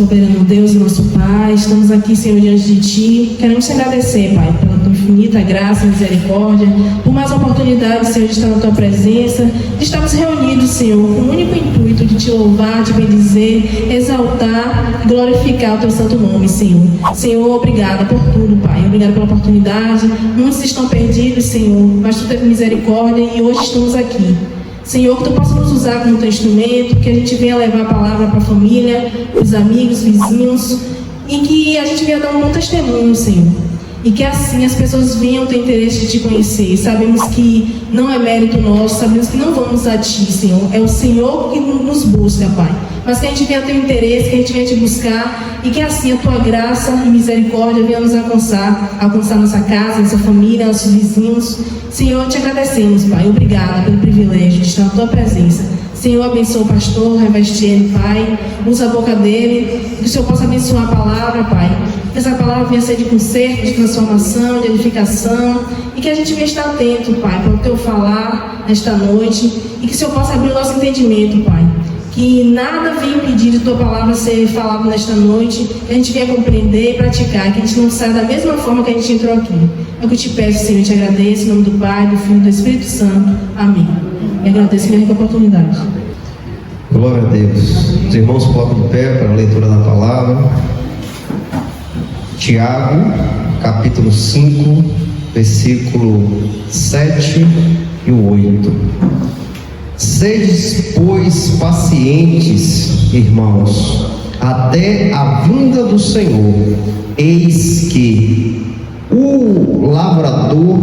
Soberano Deus, nosso Pai, estamos aqui, Senhor, diante de Ti. Queremos te agradecer, Pai, pela Tua infinita graça e misericórdia, por mais oportunidade, Senhor, de estar na Tua presença, de estarmos reunidos, Senhor, com o único intuito de Te louvar, de bendizer, exaltar e glorificar o Teu santo nome, Senhor. Senhor, obrigada por tudo, Pai. Obrigada pela oportunidade. Muitos estão perdidos, Senhor, mas Tu teve misericórdia e hoje estamos aqui. Senhor, que Tu possa nos usar como Teu instrumento, que a gente venha levar a palavra para a família, para os amigos, vizinhos, e que a gente venha dar um bom testemunho, Senhor. E que assim as pessoas venham ter interesse de Te conhecer. Sabemos que não é mérito nosso, sabemos que não vamos a Ti, Senhor. É o Senhor que nos busca, Pai. Mas que a gente venha ter interesse, que a gente venha Te buscar, e que assim a Tua graça e misericórdia venha nos alcançar nossa casa, nossa família, nossos vizinhos. Senhor, Te agradecemos, Pai. Obrigada pelo privilégio de estar na Tua presença. Senhor, abençoa o pastor, reveste ele, Pai. Usa a boca dele, que o Senhor possa abençoar a palavra, Pai. Que essa palavra venha ser de conserto, de transformação, de edificação, e que a gente venha estar atento, Pai, para o Teu falar nesta noite, e que o Senhor possa abrir o nosso entendimento, Pai. Que nada venha impedir de Tua palavra ser falada nesta noite, que a gente venha compreender e praticar, que a gente não saia da mesma forma que a gente entrou aqui. É o que eu Te peço, Senhor, Te agradeço, em nome do Pai, do Filho e do Espírito Santo. Amém. E agradeço a minha oportunidade. Glória a Deus. Os irmãos colocam de pé para a leitura da palavra. Tiago, capítulo 5, versículo 7 e 8. Sedes, pois, pacientes, irmãos, até a vinda do Senhor. Eis que o lavrador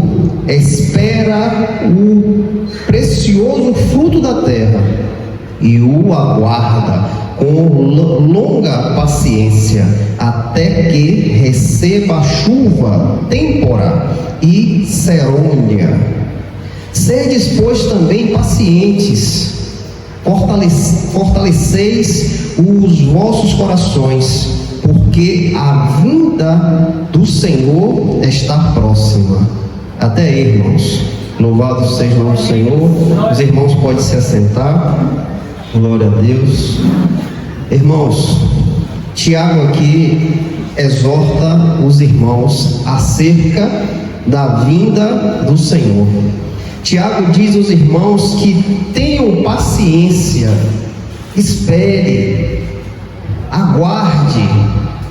espera o precioso fruto da terra e o aguarda com longa paciência, até que receba a chuva têmpora e serônia. Sedes, pois, também pacientes, fortaleceis os vossos corações, porque a vinda do Senhor está próxima. Até aí, irmãos. Louvado seja o nome do Senhor. Os irmãos podem se assentar. Glória a Deus. Irmãos, Tiago aqui exorta os irmãos acerca da vinda do Senhor. Tiago diz aos irmãos que tenham paciência, espere, aguarde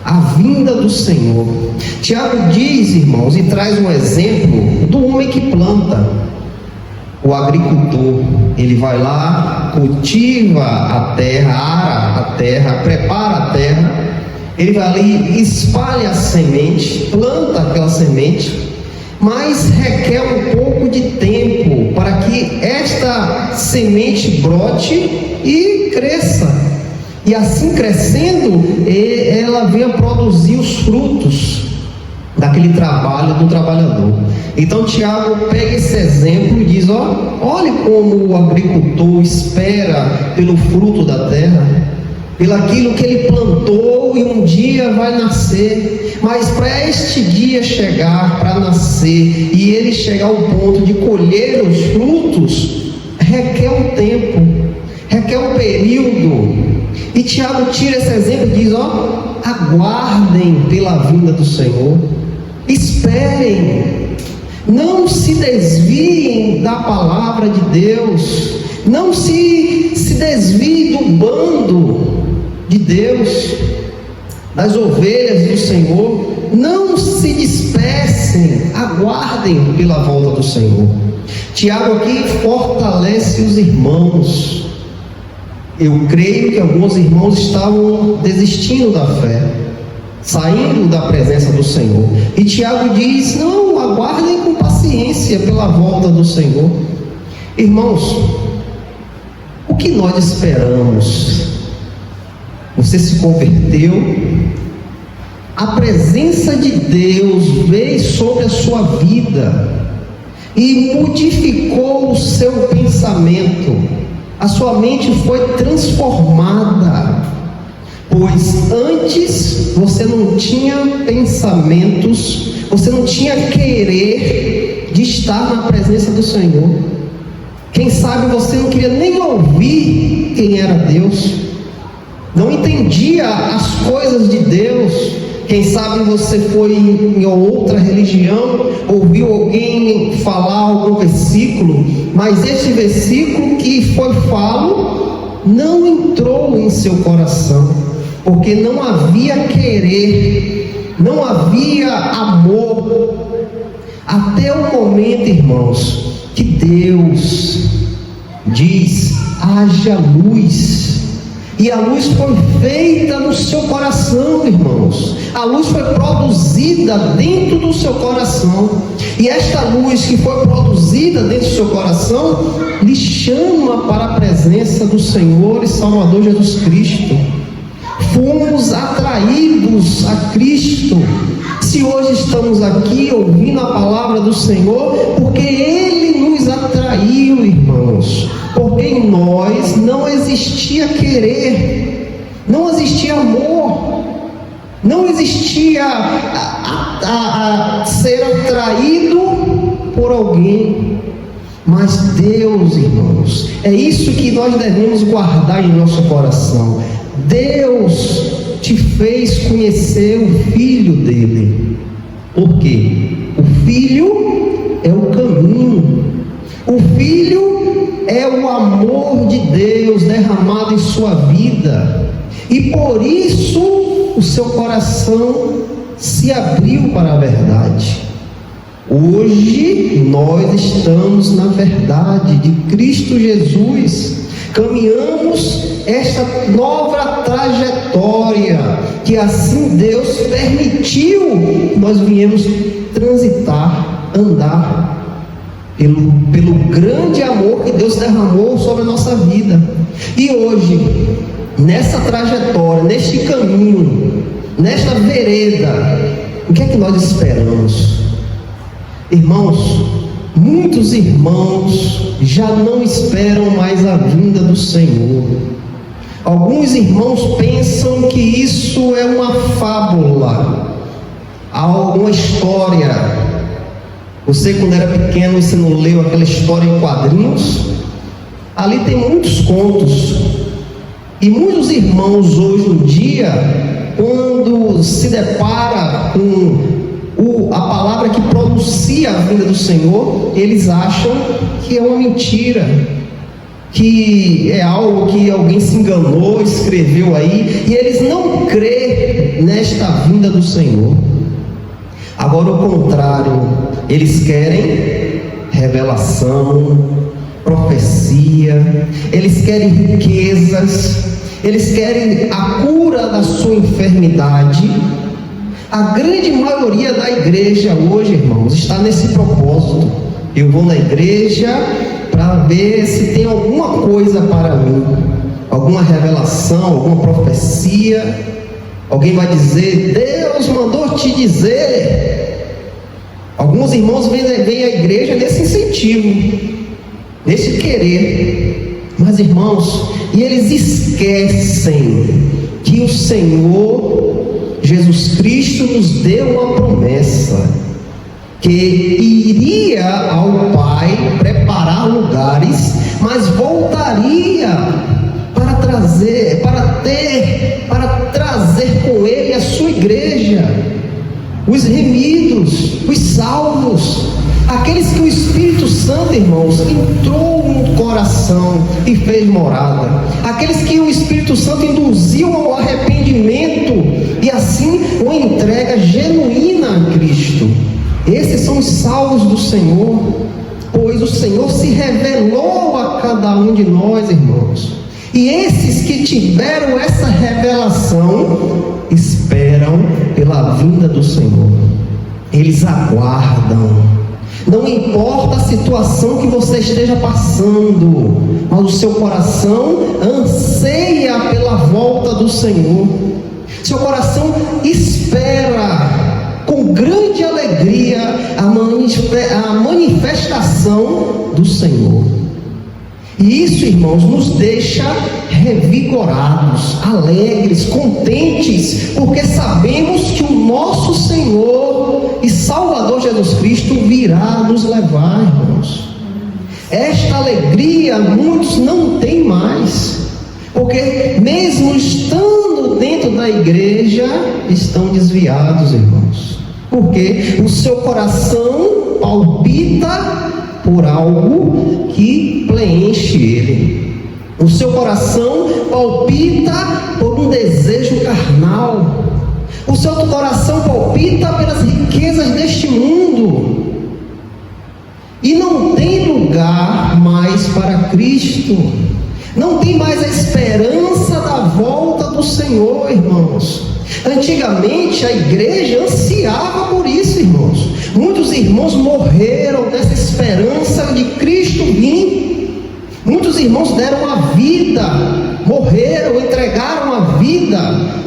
a vinda do Senhor. Tiago diz, irmãos, e traz um exemplo do homem que planta. O agricultor, ele vai lá, cultiva a terra, ara a terra, prepara a terra, ele vai ali, espalha a semente, planta aquela semente, mas requer um pouco de tempo para que esta semente brote e cresça. E assim crescendo, ela venha produzir os frutos daquele trabalho do trabalhador. Então Tiago pega esse exemplo e diz: olhe como o agricultor espera pelo fruto da terra, pelaquilo que ele plantou e um dia vai nascer. Mas para este dia chegar, para nascer e ele chegar ao ponto de colher os frutos, requer um tempo, requer um período. E Tiago tira esse exemplo e diz: aguardem pela vinda do Senhor, esperem, não se desviem da palavra de Deus, não se desviem do bando de Deus, das ovelhas do Senhor, não se dispersem, aguardem pela volta do Senhor. Tiago aqui fortalece os irmãos. Eu creio que alguns irmãos estavam desistindo da fé, saindo da presença do Senhor. E Tiago diz: não, aguardem com paciência pela volta do Senhor. Irmãos, o que nós esperamos? Você se converteu, a presença de Deus veio sobre a sua vida e modificou o seu pensamento. A sua mente foi transformada, pois antes você não tinha pensamentos, você não tinha querer de estar na presença do Senhor. Quem sabe você não queria nem ouvir quem era Deus. não entendia as coisas de Deus. Quem sabe você foi em outra religião, ouviu alguém falar algum versículo, mas esse versículo que foi falo não entrou em seu coração, porque não havia querer, não havia amor, até o momento, irmãos, que Deus diz: haja luz. E a luz foi feita no seu coração, irmãos. A luz foi produzida dentro do seu coração. E esta luz que foi produzida dentro do seu coração lhe chama para a presença do Senhor e Salvador Jesus Cristo. Fomos atraídos a Cristo. Se hoje estamos aqui ouvindo a palavra do Senhor, porque Ele nos atraiu, irmãos. Porque em nós não existia querer, não existia amor, não existia a ser atraído por alguém. Mas Deus, irmãos, é isso que nós devemos guardar em nosso coração. Deus te fez conhecer o Filho dele. Por quê? O Filho é o caminho. O Filho é o amor de Deus derramado em sua vida. E por isso o seu coração se abriu para a verdade. Hoje nós estamos na verdade de Cristo Jesus. Caminhamos esta nova trajetória que assim Deus permitiu nós viemos transitar, andar pelo grande amor que Deus derramou sobre a nossa vida. E hoje, nessa trajetória, neste caminho, nesta vereda, o que é que nós esperamos? Irmãos, muitos irmãos já não esperam mais a vinda do Senhor. Alguns irmãos pensam que isso é uma fábula, alguma história. Você, quando era pequeno, você não leu aquela história em quadrinhos? Ali tem muitos contos. E muitos irmãos hoje em dia, quando se depara com a palavra que pronuncia a vinda do Senhor, eles acham que é uma mentira, que é algo que alguém se enganou, escreveu aí, e eles não crêem nesta vinda do Senhor. Agora o contrário, eles querem revelação, profecia, eles querem riquezas, eles querem a cura da sua enfermidade. A grande maioria da igreja hoje, irmãos, está nesse propósito. Eu vou na igreja para ver se tem alguma coisa para mim, alguma revelação, alguma profecia. Alguém vai dizer: Deus mandou te dizer. Alguns irmãos vêm à igreja nesse incentivo, nesse querer. Mas, irmãos, e eles esquecem que o Senhor Jesus Cristo nos deu uma promessa, que iria ao Pai preparar lugares, mas voltaria para trazer com Ele a sua igreja, os remidos, os salvos, aqueles que o Espírito Santo, irmãos, entrou no coração e fez morada, aqueles que o Espírito Santo induziu ao arrependimento e assim uma entrega genuína a Cristo. Esses são os salvos do Senhor, pois o Senhor se revelou a cada um de nós, irmãos. E esses que tiveram essa revelação esperam pela vinda do Senhor. Eles aguardam. Não importa a situação que você esteja passando, mas o seu coração anseia pela volta do Senhor. Seu coração espera com grande alegria a manifestação do Senhor. E isso, irmãos, nos deixa revigorados, alegres, contentes, porque sabemos que o nosso Senhor e Salvador Jesus Cristo virá nos levar, irmãos. Esta alegria muitos não têm mais, porque mesmo estando dentro da igreja estão desviados, irmãos, porque o seu coração palpita por algo que preenche ele. O seu coração palpita por um desejo carnal. O seu coração palpita pelas riquezas deste mundo. E não tem lugar mais para Cristo. Não tem mais a esperança da volta do Senhor, irmãos. Antigamente a igreja ansiava por isso, irmãos. Muitos irmãos morreram dessa esperança de Cristo vir. Muitos irmãos deram a vida, morreram, entregaram a vida,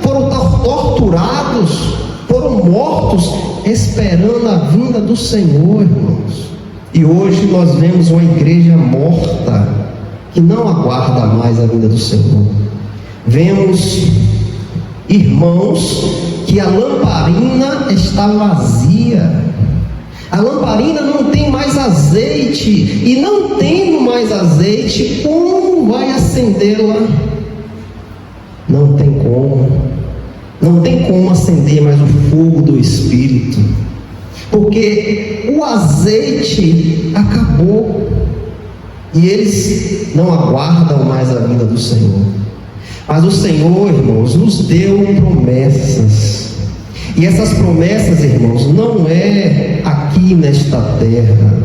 foram torturados, foram mortos, esperando a vinda do Senhor, irmãos. E hoje nós vemos uma igreja morta, que não aguarda mais a vinda do Senhor. Vemos irmãos que a lamparina está vazia. A lamparina não tem mais azeite, e não tendo mais azeite, como vai acendê-la? Não tem como. Não tem como acender mais o fogo do Espírito, porque o azeite acabou, e eles não aguardam mais a vinda do Senhor. Mas o Senhor, irmãos, nos deu promessas. E essas promessas, irmãos, não é aqui nesta terra.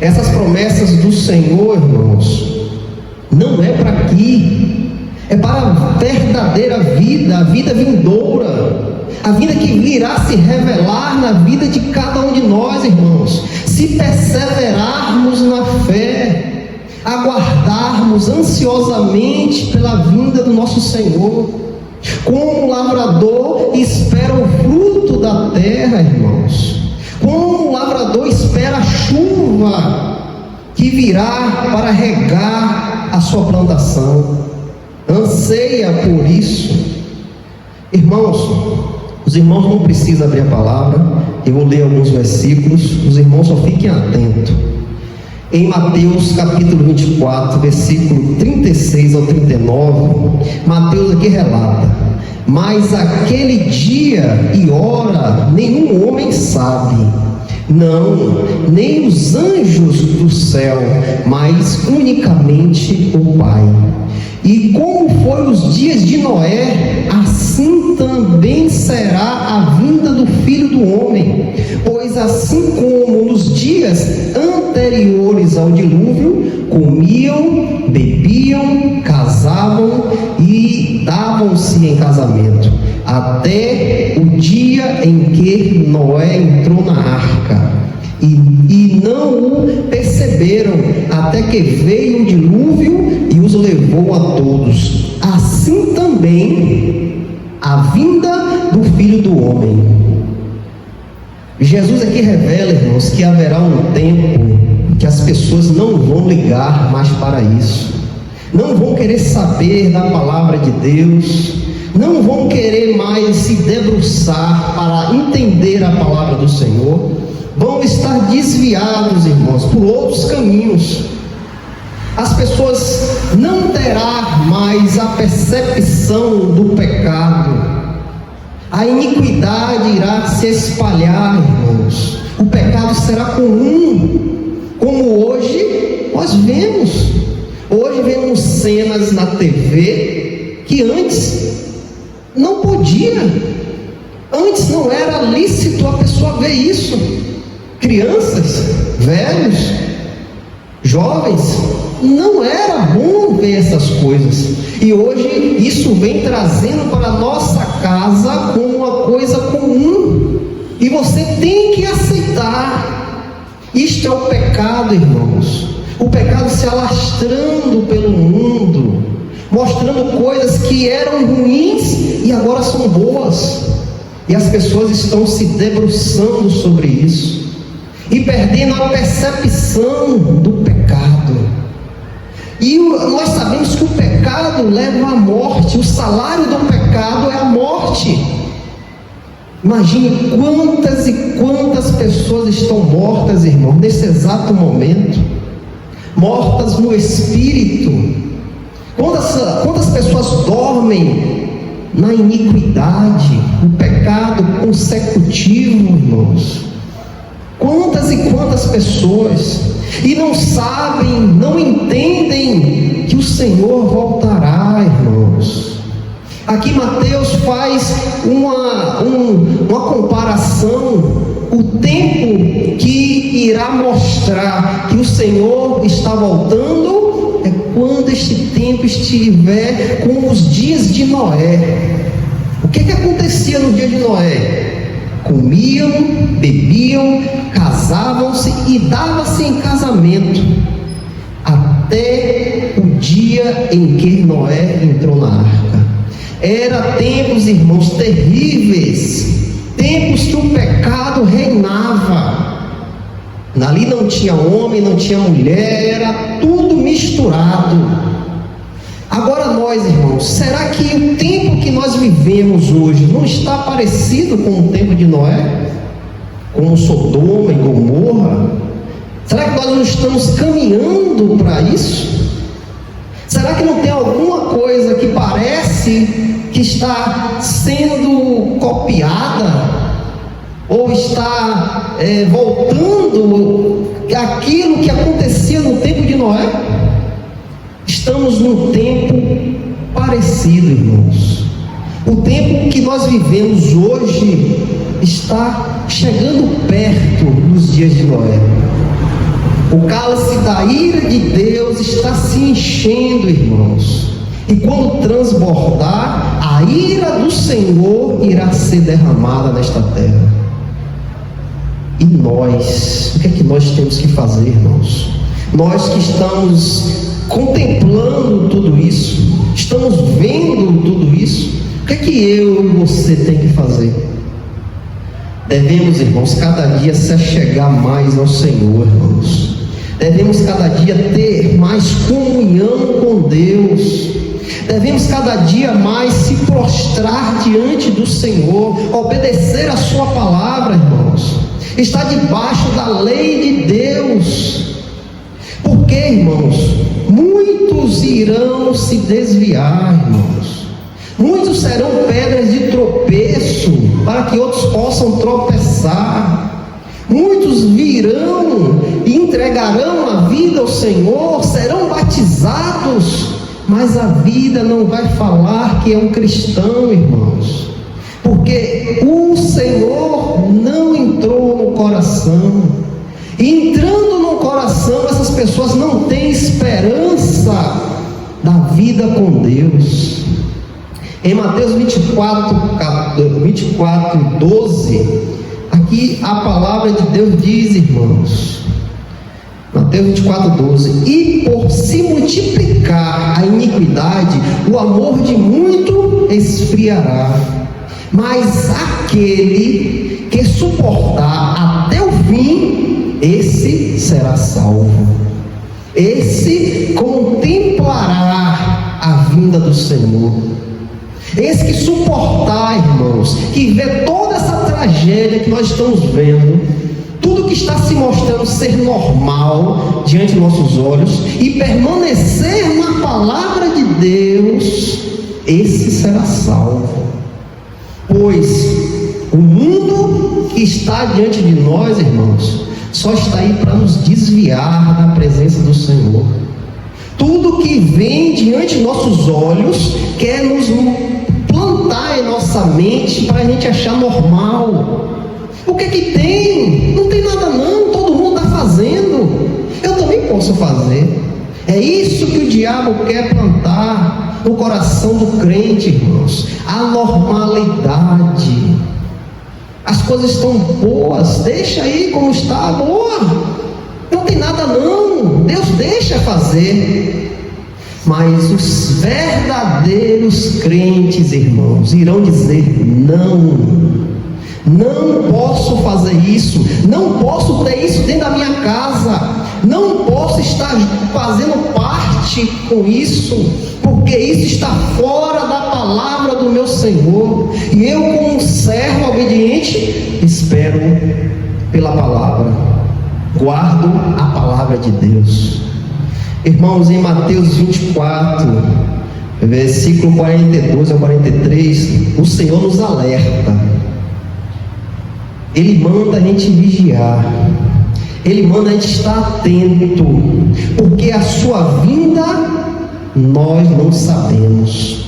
Essas promessas do Senhor, irmãos, não é para aqui. É para a verdadeira vida, a vida vindoura, a vida que virá se revelar na vida de cada um de nós, irmãos. Se perseverarmos na fé, aguardarmos ansiosamente pela vinda do nosso Senhor, como o lavrador espera o fruto da terra, irmãos, como o lavrador espera a chuva que virá para regar a sua plantação, anseia por isso. Irmãos, os irmãos não precisam abrir a palavra, eu vou ler alguns versículos, os irmãos só fiquem atentos. Em Mateus capítulo 24, versículo 36 ao 39, Mateus aqui relata: mas aquele dia e hora nenhum homem sabe, não, nem os anjos do céu, mas unicamente o Pai. E como foi os dias de Noé, assim também será a vinda do Filho do Homem. Pois assim como nos dias anteriores ao dilúvio, comiam, bebiam, casavam e davam-se em casamento, até o dia em que Noé entrou na arca. E não o perceberam, até que veio o dilúvio e os levou a todos. Assim também a vinda do Filho do Homem. Jesus aqui revela, irmãos, que haverá um tempo que as pessoas não vão ligar mais para isso, não vão querer saber da palavra de Deus, não vão querer mais se debruçar para entender a palavra do Senhor. Vão estar desviados, irmãos, por outros caminhos. As pessoas não terão mais a percepção do pecado. A iniquidade irá se espalhar, irmãos. O pecado será comum, como hoje nós vemos. Hoje vemos cenas na TV que antes não podia. Antes não era lícito a pessoa ver isso. Crianças, velhos, jovens, não era bom ver essas coisas. E hoje isso vem trazendo para a nossa casa como uma coisa comum. E você tem que aceitar. Isto é o pecado, irmãos. O pecado se alastrando pelo mundo, mostrando coisas que eram ruins e agora são boas. E as pessoas estão se debruçando sobre isso e perdendo a percepção do pecado. E nós sabemos que o pecado leva à morte. O salário do pecado é a morte. Imagine quantas e quantas pessoas estão mortas, irmão, nesse exato momento, mortas no espírito. Quantas pessoas dormem na iniquidade, o pecado consecutivo, irmãos. Quantas e quantas pessoas, e não sabem, não entendem que o Senhor voltará, irmãos. Aqui Mateus faz uma comparação, o tempo que irá mostrar que o Senhor está voltando é quando este tempo estiver com os dias de Noé. O que acontecia no dia de Noé? Comiam, bebiam, casavam-se e davam-se em casamento, até o dia em que Noé entrou na arca. Era tempos, irmãos, terríveis, tempos que o pecado reinava. Ali não tinha homem, não tinha mulher, era tudo misturado. Agora nós, irmãos, será que o tempo que nós vivemos hoje não está parecido com o tempo de Noé? Como Sodoma e Gomorra? Será que nós não estamos caminhando para isso? Será que não tem alguma coisa que parece que está sendo copiada? Ou está voltando aquilo que acontecia no tempo de Noé? Estamos num tempo parecido, irmãos. O tempo que nós vivemos hoje está chegando perto dos dias de Noé. O cálice da ira de Deus está se enchendo, irmãos. E quando transbordar, a ira do Senhor irá ser derramada nesta terra. E nós, o que é que nós temos que fazer, irmãos? Nós que estamos contemplando tudo isso, estamos vendo tudo isso, o que é que eu e você tem que fazer? Devemos, irmãos, cada dia se achegar mais ao Senhor, irmãos. Devemos cada dia ter mais comunhão com Deus. Devemos cada dia mais se prostrar diante do Senhor, obedecer a sua palavra, irmãos. Estar debaixo da lei de Deus. Porque, irmãos, muitos irão se desviar, irmãos. Muitos serão pedras de tropeço para que outros possam tropeçar. Muitos virão e entregarão a vida ao Senhor, serão batizados, mas a vida não vai falar que é um cristão, irmãos, porque o Senhor não entrou no coração. E entrando no coração, essas pessoas não têm esperança da vida com Deus. Em Mateus 24, 12, aqui a palavra de Deus diz, irmãos, Mateus 24, 12: e por se multiplicar a iniquidade, o amor de muito esfriará, mas aquele que suportar até o fim, esse será salvo. Esse contemplará a vinda do Senhor. Esse que suportar, irmãos, que vê toda essa tragédia que nós estamos vendo, tudo que está se mostrando ser normal diante de nossos olhos, e permanecer na palavra de Deus, esse será salvo. Pois o mundo que está diante de nós, irmãos, só está aí para nos desviar da presença do Senhor. Tudo que vem diante de nossos olhos quer nos plantar em nossa mente para a gente achar normal. O que é que tem? Não tem nada não, todo mundo está fazendo, eu também posso fazer. É isso que o diabo quer plantar no coração do crente, irmãos. A normalidade. As coisas estão boas, deixa aí como está, boa. Não tem nada não, Deus deixa fazer. Mas os verdadeiros crentes, irmãos, irão dizer: não, não posso fazer isso, não posso ter isso dentro da minha casa, não posso estar fazendo parte com isso, porque isso está fora da palavra do meu Senhor. E eu, como um servo obediente, espero pela palavra, guardo a palavra de Deus. Irmãos, em Mateus 24, versículo 42 a 43, o Senhor nos alerta. Ele manda a gente vigiar, Ele manda a gente estar atento, porque a sua vinda nós não sabemos.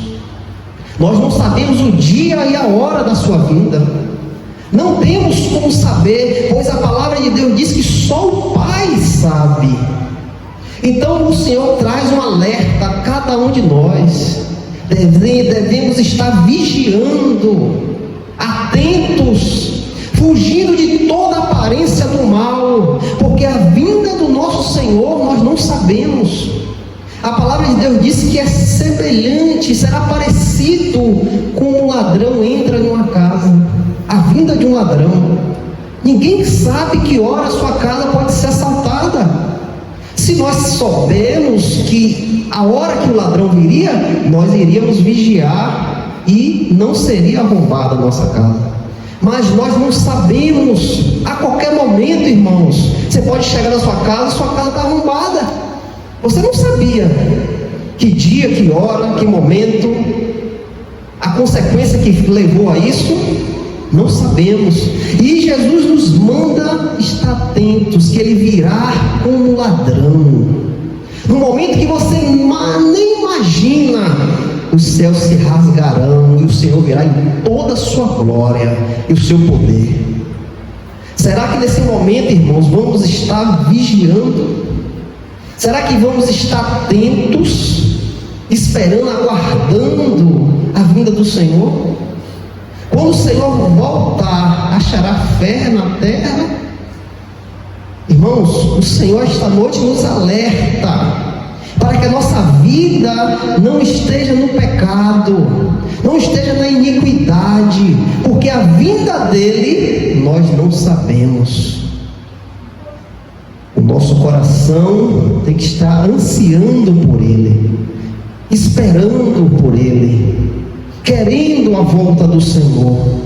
Nós não sabemos o dia e a hora da sua vinda. Não temos como saber, pois a palavra de Deus diz que só o Pai sabe. Então o Senhor traz um alerta a cada um de nós. Devemos estar vigiando, atentos, fugindo de toda aparência do mal, porque a vinda do nosso Senhor nós não sabemos. A palavra de Deus diz que é semelhante, será parecido com um ladrão entra em uma casa. A vinda de um ladrão. Ninguém sabe que hora a sua casa pode ser assaltada. Se nós soubermos que a hora que o ladrão viria, nós iríamos vigiar e não seria roubada a nossa casa. Mas nós não sabemos. A qualquer momento, irmãos, você pode chegar na sua casa e sua casa está arrombada. Você não sabia que dia, que hora, que momento, a consequência que levou a isso, não sabemos. E Jesus nos manda estar atentos, que Ele virá como um ladrão. No momento que você nem imagina, os céus se rasgarão e o Senhor virá em toda a sua glória e o seu poder. Será que nesse momento, irmãos, vamos estar vigiando? Será que vamos estar atentos, esperando, aguardando a vinda do Senhor? Quando o Senhor voltar, achará fé na terra? Irmãos, o Senhor esta noite nos alerta para que a nossa vida não esteja no pecado, não esteja na iniquidade, porque a vinda dele nós não sabemos. O nosso coração tem que estar ansiando por ele, esperando por ele, querendo a volta do Senhor,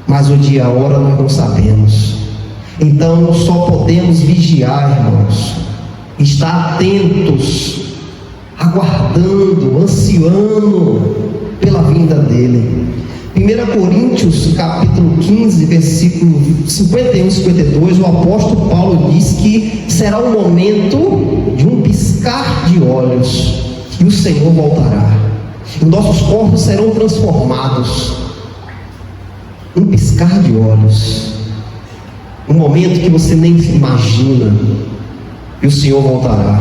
mas o dia e a hora nós não sabemos. Então só podemos vigiar, irmãos, estar atentos, aguardando, ansiando pela vinda dele. 1 Coríntios capítulo 15, versículo 51 e 52, o apóstolo Paulo diz que será o momento de um piscar de olhos e o Senhor voltará. E nossos corpos serão transformados. Um piscar de olhos. Um momento que você nem imagina. E o Senhor voltará.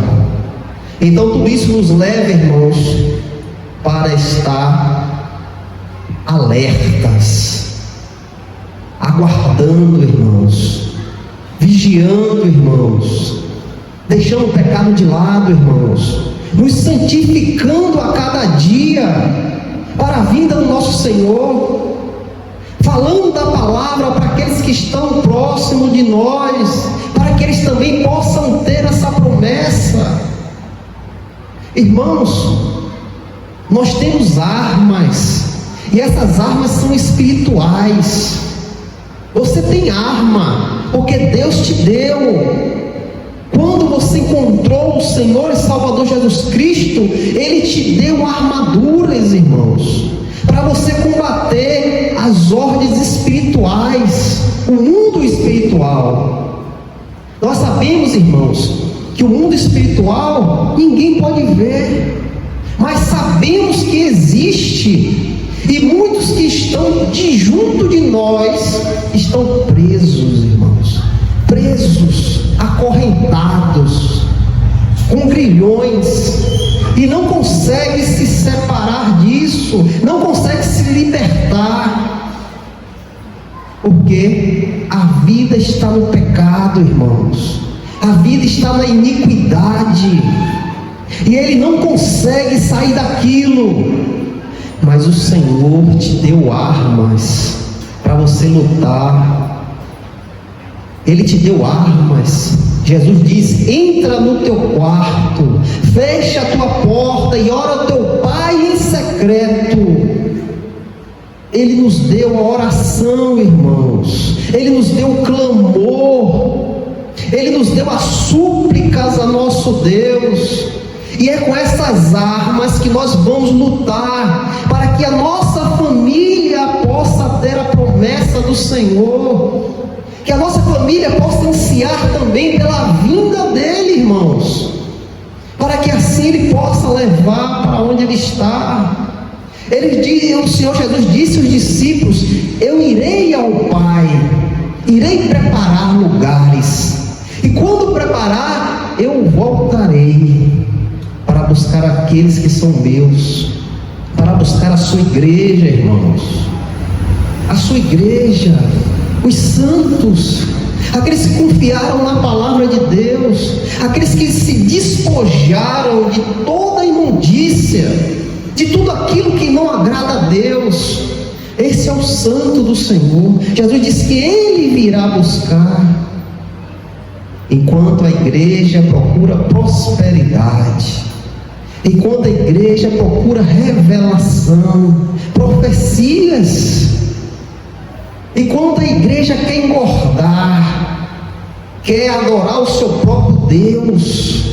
Então tudo isso nos leva, irmãos, para estar alertas, aguardando, irmãos, vigiando, irmãos, deixando o pecado de lado, irmãos, nos santificando a cada dia para a vinda do nosso Senhor, falando da palavra para aqueles que estão próximos de nós, para que eles também possam ter essa promessa. Irmãos, nós temos armas, e essas armas são espirituais. Você tem arma, porque Deus te deu. Quando você encontrou o Senhor e Salvador Jesus Cristo, Ele te deu armaduras, irmãos, para você combater as ordens espirituais, o mundo espiritual. Nós sabemos, irmãos, que o mundo espiritual ninguém pode ver, mas sabemos que existe. E muitos que estão junto de nós estão presos, irmãos, presos, acorrentados, com grilhões, e não conseguem se separar disso, não conseguem se libertar, porque a vida está no pecado, irmãos, a vida está na iniquidade, e ele não consegue sair daquilo. Mas o Senhor te deu armas para você lutar. Ele te deu armas. Jesus diz: entra no teu quarto, fecha a tua porta e ora ao teu Pai em secreto. Ele nos deu a oração, irmãos. Ele nos deu o clamor. Ele nos deu as súplicas a nosso Deus. E é com essas armas que nós vamos lutar para que a nossa família possa ter a promessa do Senhor, que a nossa família possa ansiar também pela vinda dele, irmãos, para que assim ele possa levar para onde ele está. O Senhor Jesus disse aos discípulos: eu irei ao Pai, irei preparar lugares, e quando preparar, eu voltarei para buscar aqueles que são meus, para buscar a sua igreja, irmãos, a sua igreja, os santos, aqueles que confiaram na palavra de Deus, aqueles que se despojaram de toda a imundícia, de tudo aquilo que não agrada a Deus. Esse é o santo do Senhor. Jesus disse que ele virá buscar. Enquanto a igreja procura prosperidade, enquanto a igreja procura revelação, profecias, enquanto a igreja quer engordar, quer adorar o seu próprio Deus,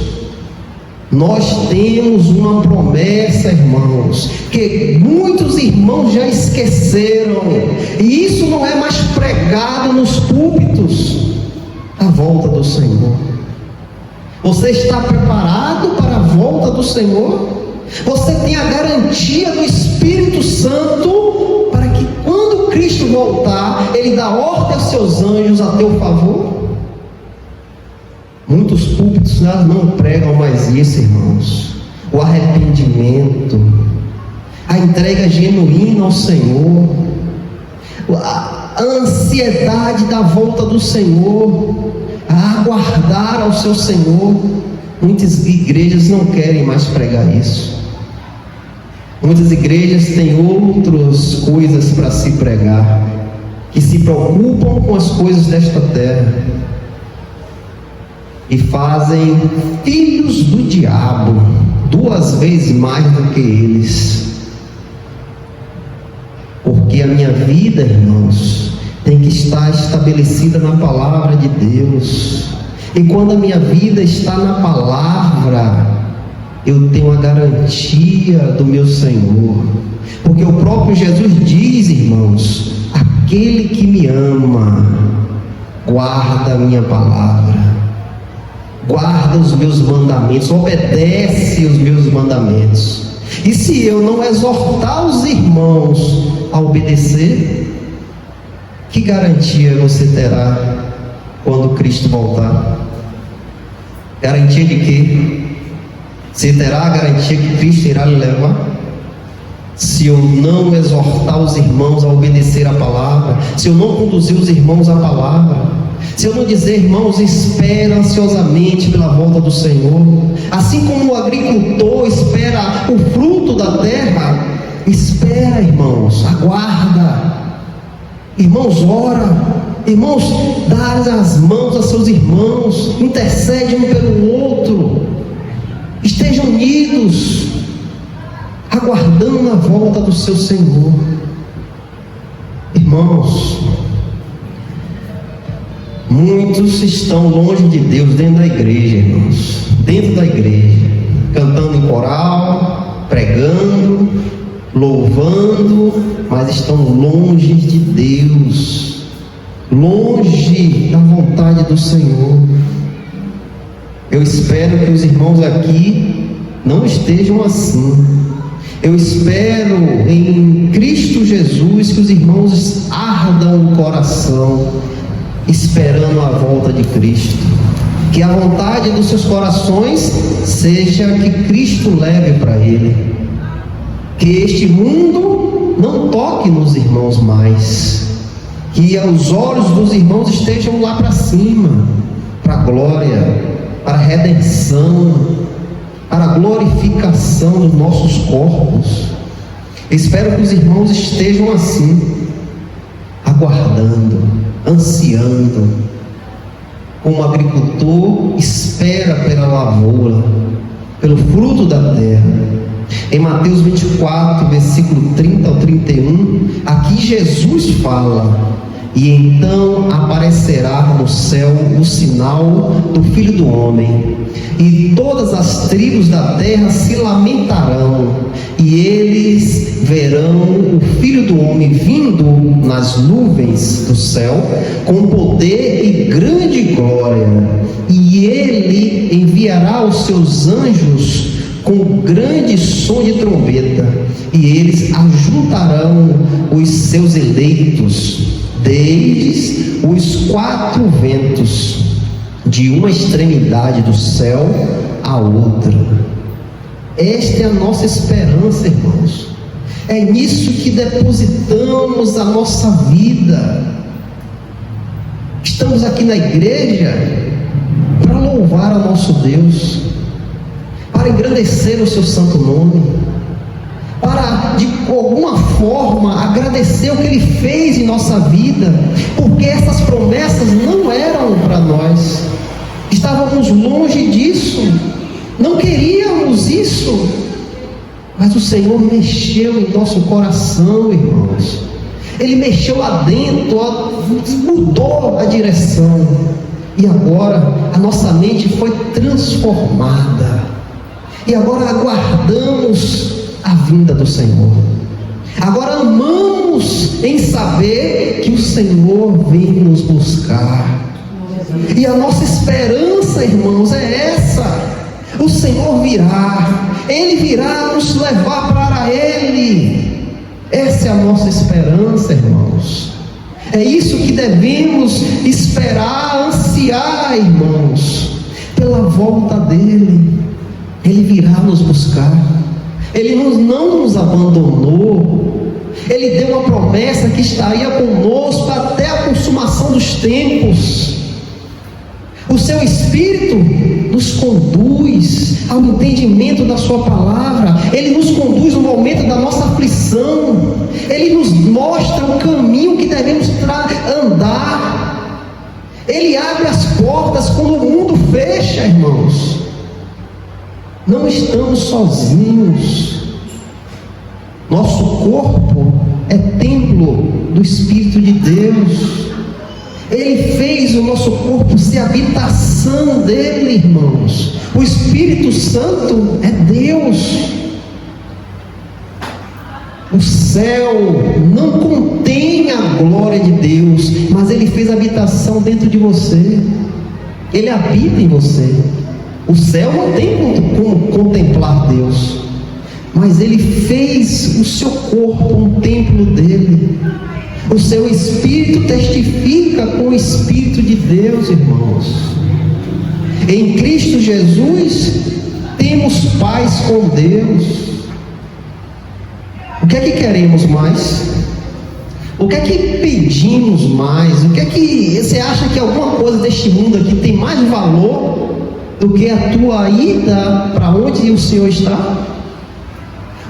nós temos uma promessa, irmãos, que muitos irmãos já esqueceram, e isso não é mais pregado nos púlpitos: a volta do Senhor. Você está preparado para a volta do Senhor? Você tem a garantia do Espírito Santo para que quando Cristo voltar, ele dá ordem aos seus anjos a teu favor? Muitos púlpitos não pregam mais isso, irmãos. O arrependimento, a entrega genuína ao Senhor, a ansiedade da volta do Senhor, a aguardar ao seu Senhor. Muitas igrejas não querem mais pregar isso. Muitas igrejas têm outras coisas para se pregar, que se preocupam com as coisas desta terra e fazem filhos do diabo 2 vezes mais do que eles. Porque a minha vida, irmãos, tem que estar estabelecida na palavra de Deus. E quando a minha vida está na palavra, eu tenho a garantia do meu Senhor. Porque o próprio Jesus diz, irmãos: aquele que me ama, guarda a minha palavra, guarda os meus mandamentos, obedece os meus mandamentos. E se eu não exortar os irmãos a obedecer, que garantia você terá quando Cristo voltar? Garantia de quê? Você terá a garantia que Cristo irá lhe levar? Se eu não exortar os irmãos a obedecer a palavra, se eu não conduzir os irmãos à palavra, se eu não dizer: irmãos, espera ansiosamente pela volta do Senhor, assim como o agricultor espera o fruto da terra, espera, irmãos, aguarda. Irmãos, ora. Irmãos, dá as mãos a seus irmãos, intercede um pelo outro, estejam unidos, aguardando a volta do seu Senhor. Irmãos, muitos estão longe de Deus dentro da igreja, irmãos, dentro da igreja, cantando em coral, pregando, louvando, mas estão longe de Deus, longe da vontade do Senhor. Eu espero que os irmãos aqui não estejam assim. Eu espero em Cristo Jesus que os irmãos ardam o coração, esperando a volta de Cristo. Que a vontade dos seus corações seja que Cristo leve para Ele. Que este mundo não toque nos irmãos mais. Que os olhos dos irmãos estejam lá para cima, para a glória, para a redenção, para a glorificação dos nossos corpos. Espero que os irmãos estejam assim, aguardando, ansiando, como o agricultor espera pela lavoura, pelo fruto da terra. Em Mateus 24, versículo 30 ao 31, aqui Jesus fala: e então aparecerá no céu o sinal do Filho do Homem, e todas as tribos da terra se lamentarão, e eles verão o Filho do Homem vindo nas nuvens do céu, com poder e grande glória, e ele enviará os seus anjos com grande som de trombeta, e eles ajuntarão os seus eleitos desde os quatro ventos, de uma extremidade do céu à outra. Esta é a nossa esperança, irmãos. É nisso que depositamos a nossa vida. Estamos aqui na igreja para louvar ao nosso Deus, para engrandecer o seu santo nome, para de alguma forma agradecer o que Ele fez em nossa vida, porque essas promessas não eram para nós, estávamos longe disso, não queríamos isso, mas o Senhor mexeu em nosso coração, irmãos. Ele mexeu lá dentro, mudou a direção, e agora a nossa mente foi transformada, e agora aguardamos a vinda do Senhor. Agora amamos em saber que o Senhor vem nos buscar. E a nossa esperança, irmãos, é essa: o Senhor virá, Ele virá nos levar para Ele. Essa é a nossa esperança, irmãos. É isso que devemos esperar, ansiar, irmãos, pela volta dEle. Ele virá nos buscar. Ele não nos abandonou. Ele deu uma promessa que estaria conosco até a consumação dos tempos. O seu Espírito nos conduz ao entendimento da sua palavra. Ele nos conduz no momento da nossa aflição. Ele nos mostra o caminho que devemos andar. Ele abre as portas quando o mundo fecha, irmãos. Não estamos sozinhos. Nosso corpo é templo do Espírito de Deus. Ele fez o nosso corpo ser habitação dele, irmãos. O Espírito Santo é Deus. O céu não contém a glória de Deus, mas Ele fez habitação dentro de você. Ele habita em você. O céu não tem como contemplar Deus, mas Ele fez o seu corpo um templo dele. O seu Espírito testifica com o Espírito de Deus, irmãos. Em Cristo Jesus temos paz com Deus. O que é que queremos mais? O que é que pedimos mais? O que é que você acha que alguma coisa deste mundo aqui tem mais valor do que a tua ida para onde o Senhor está?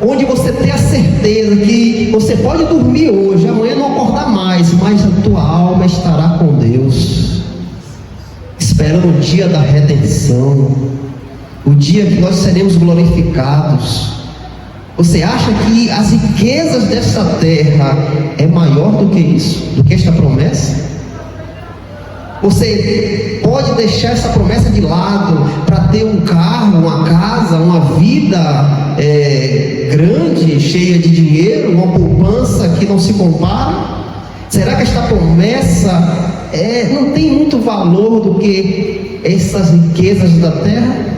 Onde você tem a certeza que você pode dormir hoje, amanhã não acordar mais, mas a tua alma estará com Deus, esperando o dia da redenção, o dia que nós seremos glorificados. Você acha que as riquezas dessa terra é maior do que isso, do que esta promessa? Você pode deixar essa promessa de lado para ter um carro, uma casa, uma vida grande, cheia de dinheiro, uma poupança que não se compara? Será que esta promessa não tem muito valor do que essas riquezas da terra?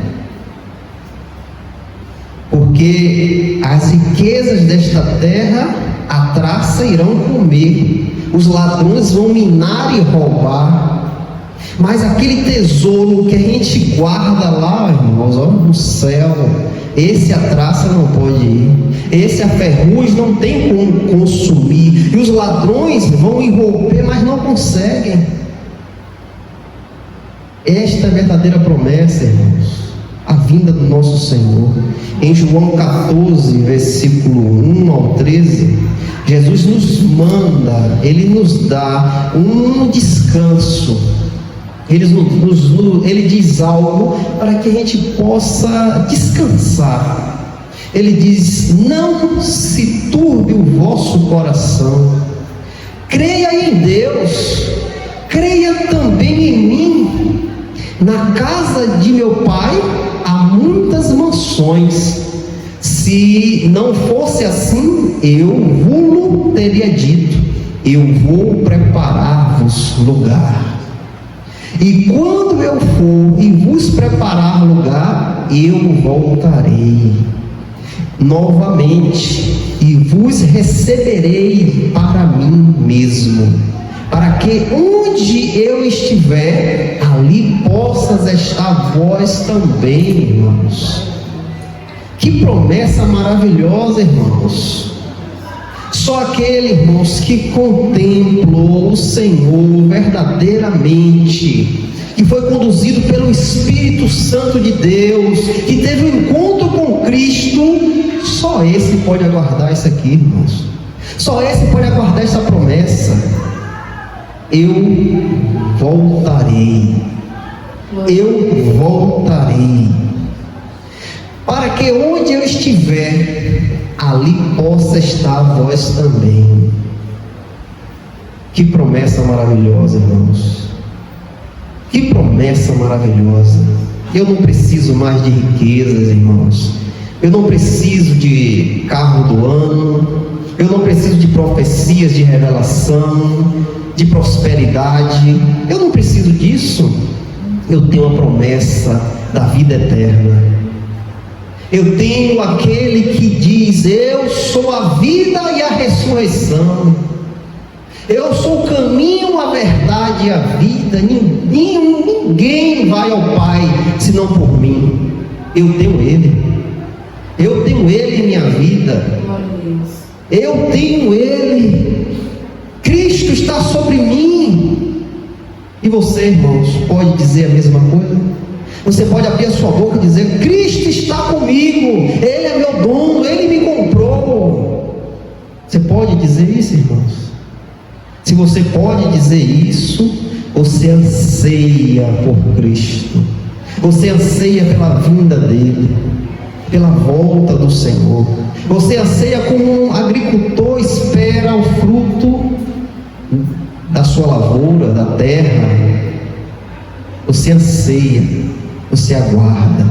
Porque as riquezas desta terra a traça irão comer, os ladrões vão minar e roubar. Mas aquele tesouro que a gente guarda lá, irmãos, ó, no céu, esse a traça não pode ir, esse a ferrugem não tem como consumir, e os ladrões vão irromper, mas não conseguem. Esta é a verdadeira promessa, irmãos, a vinda do nosso Senhor. Em João 14, versículo 1 ao 13, Jesus nos manda, Ele nos dá um descanso. Ele diz algo para que a gente possa descansar. Ele diz: não se turbe o vosso coração, creia em Deus, creia também em mim. Na casa de meu pai há muitas mansões. Se não fosse assim, eu vou teria dito: eu vou preparar-vos lugar. E quando eu for e vos preparar lugar, eu voltarei novamente e vos receberei para mim mesmo, para que onde eu estiver, ali possas estar vós também, irmãos. Que promessa maravilhosa, irmãos. Só aquele, irmãos, que contemplou o Senhor verdadeiramente, que foi conduzido pelo Espírito Santo de Deus, que teve um encontro com Cristo, só esse pode aguardar isso aqui, irmãos. Só esse pode aguardar essa promessa. Eu voltarei. Eu voltarei. Para que onde eu estiver, ali possa estar vós também. Que promessa maravilhosa, irmãos. Que promessa maravilhosa. Eu não preciso mais de riquezas, irmãos. Eu não preciso de carro do ano. Eu não preciso de profecias de revelação, de prosperidade. Eu não preciso disso. Eu tenho a promessa da vida eterna. Eu tenho aquele que diz: eu sou a vida e a ressurreição. Eu sou o caminho, a verdade e a vida. Ninguém vai ao Pai senão por mim. Eu tenho Ele. Eu tenho Ele em minha vida. Eu tenho Ele. Cristo está sobre mim. E você, irmãos, pode dizer a mesma coisa? Você pode abrir a sua boca e dizer: Cristo está comigo, Ele é meu dono, Ele me comprou. Você pode dizer isso, irmãos? Se você pode dizer isso, você anseia por Cristo, você anseia pela vinda dEle, pela volta do Senhor. Você anseia como um agricultor espera o fruto da sua lavoura, da terra. Você anseia, você aguarda.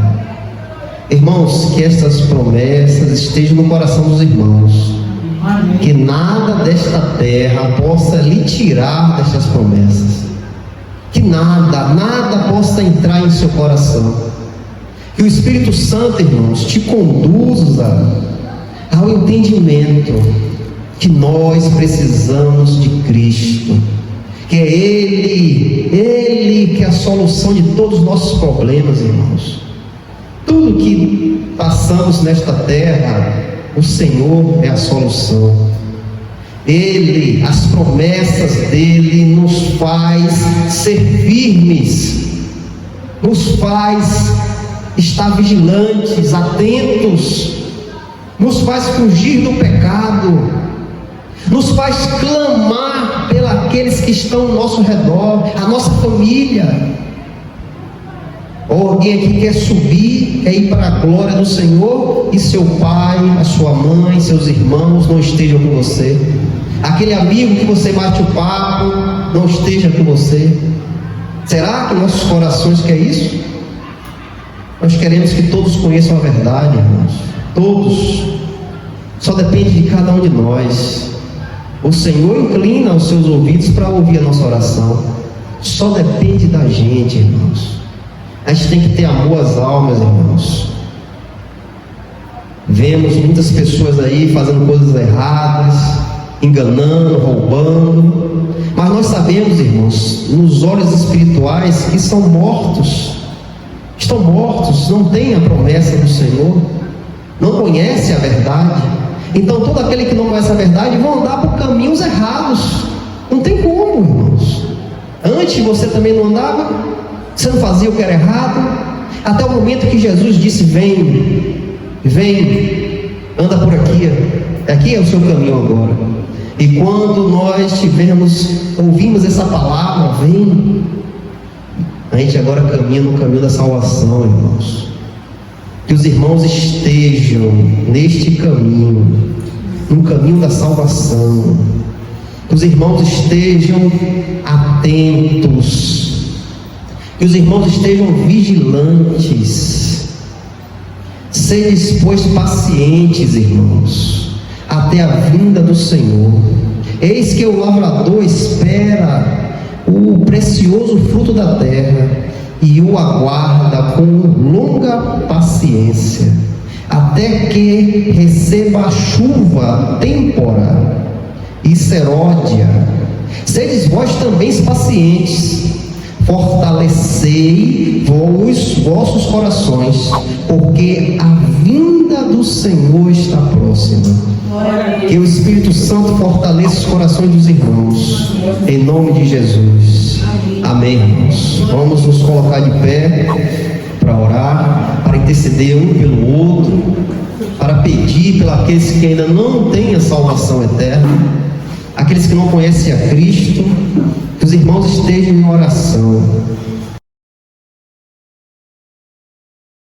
Irmãos, que estas promessas estejam no coração dos irmãos. Amém. Que nada desta terra possa lhe tirar destas promessas. Que nada possa entrar em seu coração. Que o Espírito Santo, irmãos, te conduza ao entendimento que nós precisamos de Cristo. Que é Ele que é a solução de todos os nossos problemas, irmãos. Tudo que passamos nesta terra, o Senhor é a solução. Ele, as promessas dEle nos faz ser firmes, nos faz estar vigilantes, atentos, nos faz fugir do pecado, nos faz clamar pelos que estão ao nosso redor, a nossa família. Ou alguém aqui quer subir, quer ir para a glória do Senhor, e seu pai, a sua mãe, seus irmãos não estejam com você. Aquele amigo que você bate o papo não esteja com você. Será que nossos corações querem isso? Nós queremos que todos conheçam a verdade, irmãos. Todos. Só depende de cada um de nós. O Senhor inclina os seus ouvidos para ouvir a nossa oração. Só depende da gente, irmãos. A gente tem que ter amor às almas, irmãos. Vemos muitas pessoas aí fazendo coisas erradas, enganando, roubando. Mas nós sabemos, irmãos, nos olhos espirituais, que são mortos. Estão mortos, não têm a promessa do Senhor, não conhecem a verdade. Então todo aquele que não conhece a verdade vão andar por caminhos errados. Não tem como, irmãos. Antes você também não andava, você não fazia o que era errado, até o momento que Jesus disse: vem, anda por aqui, aqui é o seu caminho agora. E quando nós ouvimos essa palavra, vem, a gente agora caminha no caminho da salvação, irmãos. Que os irmãos estejam neste caminho, no caminho da salvação. Que os irmãos estejam atentos. Que os irmãos estejam vigilantes. Sedes, pois, pacientes, irmãos, até a vinda do Senhor. Eis que o lavrador espera o precioso fruto da terra e o aguarda com longa paciência, até que receba a chuva têmpora e seródia. Sedes vós também pacientes, fortalecei os vossos corações, porque a vinda do Senhor está próxima. Que o Espírito Santo fortaleça os corações dos irmãos, em nome de Jesus. Amém, irmãos. Vamos nos colocar de pé para orar, para interceder um pelo outro, para pedir pelos que ainda não têm a salvação eterna, aqueles que não conhecem a Cristo. Que os irmãos estejam em oração.